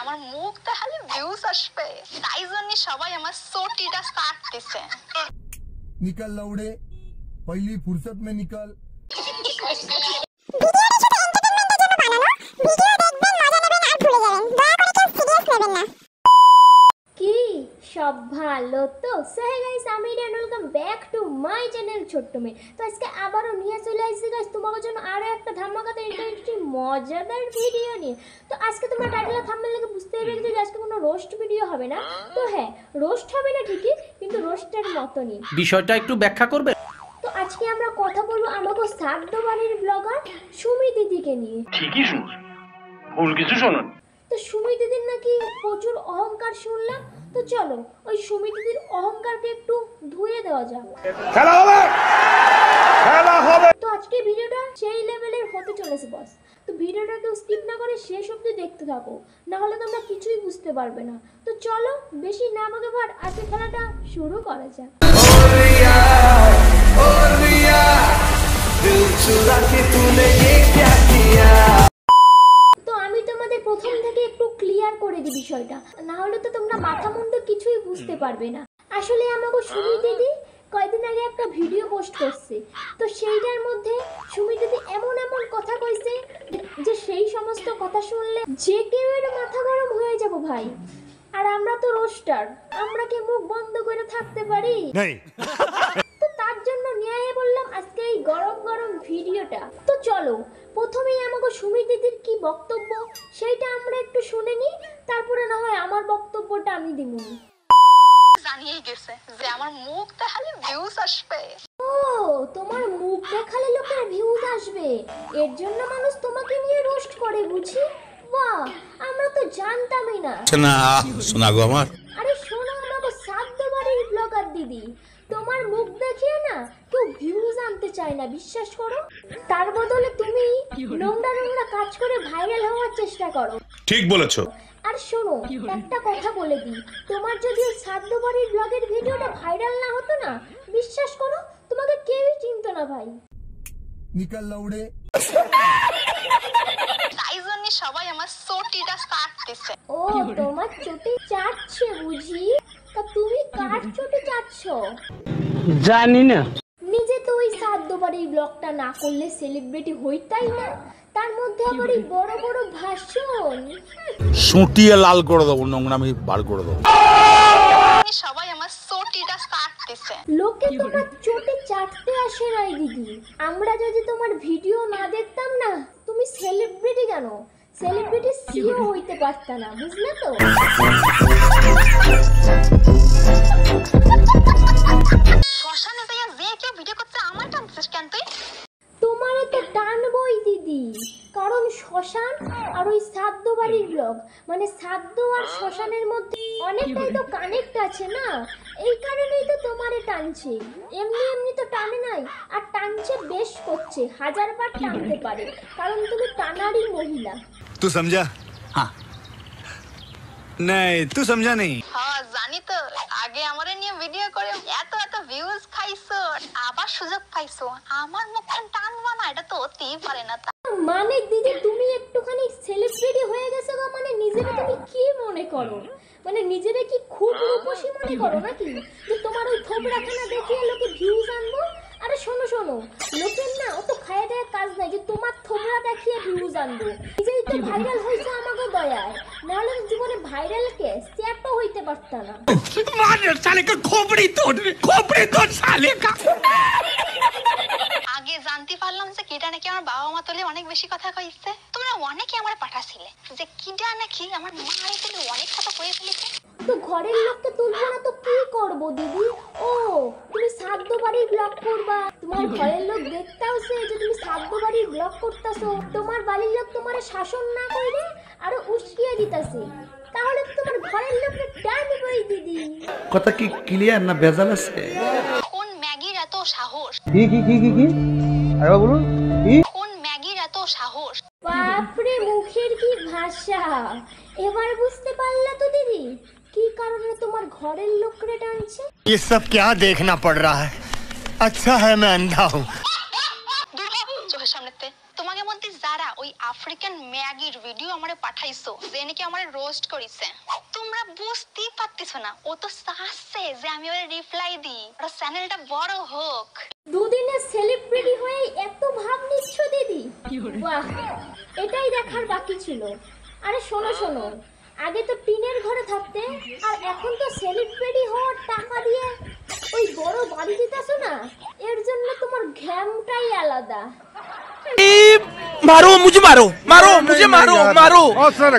আমার মুখ দেখালে ভিউজ আসবে, তাই জন্য সবাই আমার সোটিটা কাটতেছে। निकल लौड़े, पहली फुर्सत में निकल। কি সব ভালো তো? সো হে গাইস, আমি Riyan, welcome back to my channel ছোট্ট মেয়ে। তো আজকে আবারও নিয়ে চলে আসছি গাইস তোমাদের জন্য আরো একটা ধামাকাদার ইন্টারেস্টিং মজাদার ভিডিও নিয়ে। তো আজকে তোমরা টাইটেল আর থাম্বনেল দেখে বুঝতে পেরেছো যে আজকে কোনো রোস্ট ভিডিও হবে না। তো হ্যাঁ, রোস্ট হবে না ঠিকই, কিন্তু রোস্টের মতনই। বিষয়টা একটু ব্যাখ্যা করবে? তো আজকে আমরা কথা বলবো আমাকে সাদ্দ বাড়ির ব্লগার সুমি দিদিকে নিয়ে। ঠিকই শুনুন, ভুল কিছু শুনুন। তো সুমি দিদির নাকি প্রচুর অহংকার শুনলাম। তো চলো ওই সুমি দিদির অহংকারকে একটু ধুয়ে দেওয়া যাক। খেলা হবে, খেলা হবে। তো আজকে ভিডিওটা সেই লেভেলের হতে চলেছে বস। তো ভিডিওটা কেউ স্কিপ না করে শেষ অবধি দেখতে থাকো, না হলে তোমরা কিছুই বুঝতে পারবে না। তো চলো বেশি না বকে ভাট, আজকে খেলাটা শুরু করা যাক। তো আমি তোমাদের প্রথম থেকে একটু ক্লিয়ার করে দিই বিষয়টা, না হলে তো তোমরা মাথা মুন্ডু কিছুই বুঝতে পারবে না। আসলে আমাকে সুমি দিদি কয়েকদিন আগে একটা ভিডিও পোস্ট করছে। তো সেইটার মধ্যে সুমি দিদি এমন এমন কথা কইছে যে সেই সমস্ত কথা শুনলে যে কেউ এর মাথা গরম হয়ে যাব ভাই। আর আমরা তো রোস্টার, আমরা কি মুখ বন্ধ করে থাকতে পারি? তো তার জন্য নিয়ে বললাম আজকে এই গরম গরম ভিডিওটা। তো চলো প্রথমেই আমাকে সুমি দিদির কি বক্তব্য সেইটা আমরা একটু শুনে নিই, তারপরে না হয় আমার বক্তব্যটা আমি দিব। জানিয়ে গেছে যে আমার মুখ দেখালে ভিউজ আসবে। ও, তোমার মুখ দেখালে লোকের ভিউজ আসবে, এর জন্য মানুষ তোমাকে নিয়ে রোস্ট করে বুঝি? বাহ, আমরা তো জানতামই না। শোনা গো আমার। আরে শোনো আমাকে সাদ্দ বাড়ির ব্লগার দিদি, তোমার মুখ দেখিয়ে না কেউ ভিউজ আনতে চায় না, বিশ্বাস করো। তার বদলে তুমি নোংরা নোংরা কাজ করে ভাইরাল হওয়ার চেষ্টা করো। ঠিক বলেছো। আর শোনো একটা কথা বলে দিই, তোমার যদি ওই সাদ্দ বাড়ির ব্লগের ভিডিওটা ভাইরাল না হতো না, বিশ্বাস করো তোমাকে কেউই চিনতো না ভাই। निकल लौड़े। তাই জন্য সবাই আমার সোটিটা কাটতেছে। ও, তোমার চটি চাটছে বুঝি? তা তুমি কার চটি চাটছ? জানি না। নিজে তো ওই সাদ্দ বাড়ির ব্লগটা না করলে সেলিব্রিটি হইতাই না, তার মধ্যে আবার এই বড় বড় ভাষণ। সুটিয়ে লাল করে দেবো, নোংরামি বার করে দেবো। সবাই আমার সোটিটা কাটতেছে। লোকে তোমার চটি চাটতে আসে নাই দিদি। আমরা যদি তোমার ভিডিও না দেখতাম না, তুমি সেলিব্রিটি কেন, সেলিব্রিটি সিও হইতে পারতা না, বুঝলে তো? শ্মশানে যাইয়া যে কেউ ভিডিও করতে আমার টানছিস কেন তুই? তোমারও তো টানবই দিদি, কারণ শ্মশান আর ওই সাদ্দ বাড়ির ব্লগ মানে সাদ্দ আর শ্মশানের মধ্যে অনেকটাই তো কানেক্ট আছে না, এই কারণেই তো তোমারে টানছে। এমনি এমনি তো টানে নাই, আর টানছে বেশ করছে, 1000 বার টানতে পারে, কারণ তুমি টানারই মহিলা। तू समझा? हाँ नहीं, तू समझा नहीं। হ্যাঁ জানি তো, আগে আমারে নিয়ে ভিডিও করে এত এত ভিউজ খাইছো, আবার সুযোগ পাইছো আমার মুখখান টানবা না, এটা তো হতেই পারে না। মানে দিদি তুমি একটুখানি সেলিব্রিটি হয়ে গেছো গো, মানে নিজেকে তুমি কি মনে করো? মানে নিজেরে কি খুব রূপসী মনে করো নাকি, যে তোমার ওই থোবড়াখানা দেখিয়ে লোকে ভিউজ আনবো? আরে শোনো শোনো, লোকের না অত খায় দেয় কাজ নাই যে তোমার থোবড়া দেখিয়ে ভিউজ আনবো। নিজেই তো ভাইরাল হয়েছে আমাকে দয়ায়, নাহলে জীবনে ভাইরাল কে শেয়ারটা হইতে পারতা না। আগে জানতে পারলাম যে কিডা নাকি আমার বাবা মা তুলে অনেক বেশি কথা কইছে। তোমরা অনেকে আমার পাঠাছিলে যে কিডা নাকি আমার মায়ের তুলে অনেক কথা কয়ে ফেলেছে। তো ঘরের লোককে তুলবো না তো কি করবো দিদি? ও, তুমি সাদ্দ বাড়ির ব্লগ করবা, তোমার ঘরের লোক দেখতেও সে যে তুমি সাদ্দ বাড়ির ব্লগ করতেছো, তোমার বাড়ির লোক তোমার শাসন না করে আরো উস্কিয়ে দিতেছে, তাহলে তো তোমার ঘরের লোককে টানবেই দিদি। কথা কি ক্লিয়ার না ভেজাল আছে? কোন ম্যাগির এত সাহস? কি আরে বলুন কি? কোন ম্যাগির এত সাহস? বাপরে, মুখের কি ভাষা! এবার বুঝতে পারলা তো দিদি কি কারণে তোমার ঘরের লোকরে টানছে? ये सब क्या देखना पड़ रहा है? अच्छा है मैं अंधा हूँ। চোখের সামনেতে তোমাকে মধ্যে যা যারা ওই আফ্রিকান ম্যাগির ভিডিও আমারে পাঠাইছো যে নাকি আমারে রোস্ট করিছে, তোমরা বুঝতেই পারতেছো না ও তো চাচ্ছে যে আমি ওরে রিপ্লাই দিই, ওর চ্যানেলটা বড় হোক। দুদিনে সেলিব্রিটি হয়ে এত ভাব নিচ্ছ দিদি, বাহ, এটাই দেখার বাকি ছিল। আরে শোনো শোনো, আগে তো টিনের ঘরে থাকতে, আর এখন তো সেলিব্রিটি হওয়ার টাকা দিয়ে ওই বড় বাড়ি দিতেছো না, এর জন্য তোমার ঘ্যামটাই আলাদা। मारो मुझे, मारो मारो मुझे, मारो मारो।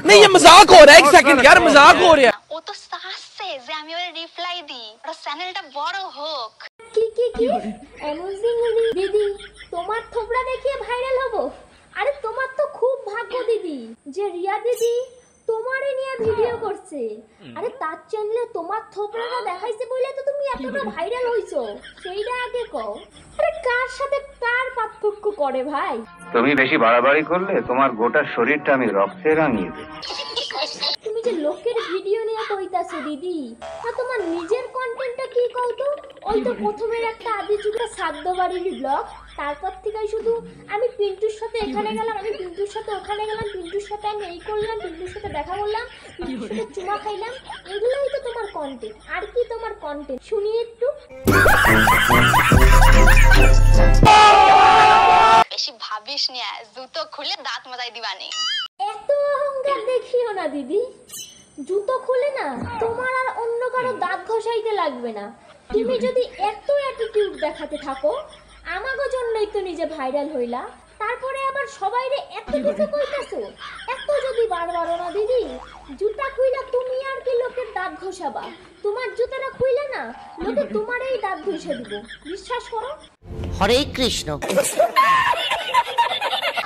नहीं ये मजाक हो रहा है, एक सेकंड यार, मजाक हो रहा है। ও তো চাচ্ছে যে আমি ওরে রিপ্লাই দিই, ওর চ্যানেলটা বড় হোক। কি কি কি অ্যামেজিং দিদি, তোমার থোবড়া দেখিয়ে ভাইরাল হবো? আরে তোমার তো খুব ভাগ্য দিদি যে রিয়া দিদি তোমারে নিয়ে ভিডিও করছে। আরে তার চ্যানেলে তোমার থোবড়াটা দেখাইছে বলে তো তুমি এতটা ভাইরাল হইছো, সেইটা আগে কও। আরে কার সাথে কার পার্থক্য করে ভাই? তুমি বেশি বাড়াবাড়ি করলে তোমার গোটা শরীরটা আমি রক্তে রাঙিয়ে দেব। তুমি যে লোকের ভিডিও নিয়ে কইতাছো দিদি, না তোমার নিজের কন্টেন্টটা কি কও তো? ওই তো প্রথমের একটা আদি যুগের সাদ্য বাড়ির ব্লগ, তারপর থেকে শুধু আমি পিন্টুর সাথে এখানে গেলাম, আমি পিন্টুর সাথে ওখানে গেলাম, পিন্টুর সাথে আমি এই করলাম, পিন্টুর সাথে দেখা করলাম, পিন্টুর সাথে চুমা খাইলাম, এগুলোই তো তোমার কন্টেন্ট। আর কি তোমার কন্টেন্ট শুনি একটু? বেশি ভাবিস নিয়ে জুতো খুলে দাঁত মাজাই দিবানি। এত অহংকার দেখিও না দিদি, জুতো খুলে না তোমার আর অন্য কারো দাঁত ঘষাইতে লাগবে না। তুমি যদি এত অ্যাটিটিউড দেখাতে থাকো, আমাগো জন্যই তো নিজে ভাইরাল হইলা, তারপরে আবার সবাইরে এত কিছু কইতাছো। এত যদি বাড়বাড়ো না দিদি, জুতা খুইলা তুমি আর কি লোকের দাঁত ঘষাবা? তোমার জুতাটা খুইলা না লোকে তোমারই দাঁত ঘষে দিব, বিশ্বাস করো। হরে কৃষ্ণ।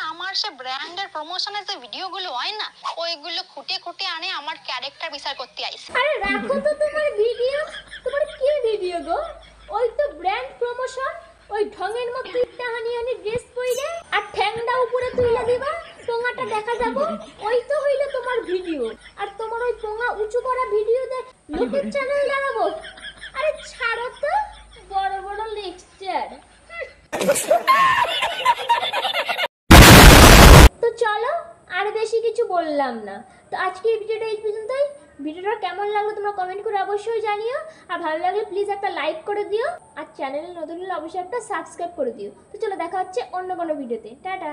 আমার সে ব্র্যান্ডের প্রমোশনের যে ভিডিওগুলো হয় না, ওইগুলো খুঁটে খুঁটে আনে আমার ক্যারেক্টার বিচার করতে আইছে। আরে রাখো তো তোমার ভিডিও, তোমার কি ভিডিও গো? ওই তো ব্র্যান্ড প্রমোশন, ওই ঢঙের মধ্যে হানি হানি ড্রেস পরে আর ঠ্যাংটা উপরে তুইলা দিবা, পোঙাটা দেখা যাবো, ওই তো হইলো তোমার ভিডিও। আর তোমার ওই পোঙা উঁচু করা ভিডিও দেখ লোকের চ্যানেল দাঁড়াবো? আরে ছাড়ো তো, বড় বড় লেকচার। তো চলো, আর বেশি কিছু বললাম না, তো আজকের ভিডিওটা এই পর্যন্তই। ভিডিওটা কেমন লাগলো তোমরা কমেন্ট করে অবশ্যই জানিও, আর ভালো লাগলে প্লিজ একটা লাইক করে দিও, আর চ্যানেলে নতুন হলে অবশ্যই একটা সাবস্ক্রাইব করে দিও। তো চলো দেখা হচ্ছে অন্য কোনো ভিডিওতে, টাটা।